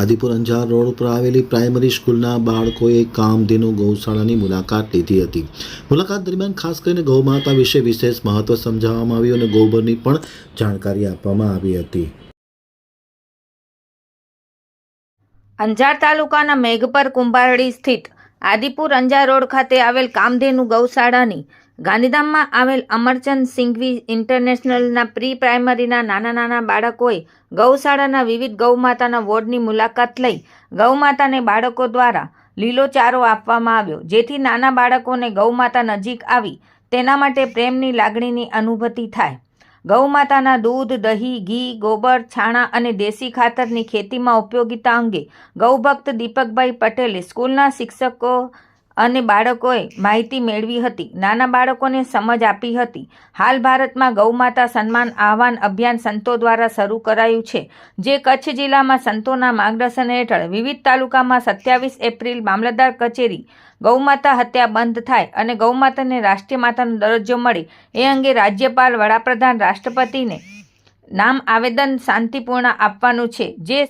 Adipur Anjar road પર આવેલી primary સ્કૂલના બાળકોએ કામધેનુ ગૌશાળાની મુલાકાત લીધી હતી. મુલાકાત દરમિયાન ખાસ કરીને ગૌમાતા વિશે વિશેષ મહત્વ સમજાવવામાં આવ્યું અને ગોબરની પણ જાણકારી આપવામાં આવી હતી. અંજાર તાલુકાના મેઘપર કુંભારડી સ્થિત આદિપુર અંજાર રોડ ખાતે આવેલ કામધેનુ ગૌશાળાની ગાંધીધામમાં આવેલ અમરચંદ સિંઘવી ઇન્ટરનેશનલના પ્રી પ્રાઇમરીના નાના બાળકોએ ગૌશાળાના વિવિધ ગૌમાતાના વોર્ડની મુલાકાત લઈ ગૌમાતાને બાળકો દ્વારા લીલો ચારો આપવામાં આવ્યો, જેથી નાના બાળકોને ગૌમાતા નજીક આવી તેના માટે પ્રેમની લાગણીની અનુભૂતિ થાય. ગૌમાતાના દૂધ, દહીં, ઘી, ગોબર, છાણા અને દેશી ખાતરની ખેતીમાં ઉપયોગિતા અંગે ગૌભક્ત દીપકભાઈ પટેલે સ્કૂલના શિક્ષકો અને બાળકોએ માહિતી મેળવી હતી. નાના બાળકોને સમજ આપી હતી. હાલ ભારતમાં ગૌમાતા સન્માન આહવાન અભિયાન સંતો દ્વારા શરૂ કરાયું છે, જે કચ્છ જિલ્લામાં સંતોના માર્ગદર્શન હેઠળ વિવિધ તાલુકામાં 27 એપ્રિલ મામલતદાર કચેરી ગૌમાતા હત્યા બંધ થાય અને ગૌમાતાને રાષ્ટ્રીય માતાનો દરજ્જો મળે એ અંગે રાજ્યપાલ, વડાપ્રધાન, રાષ્ટ્રપતિને નામ આવેદન શાંતિપૂર્ણ આપવાનું છે, જે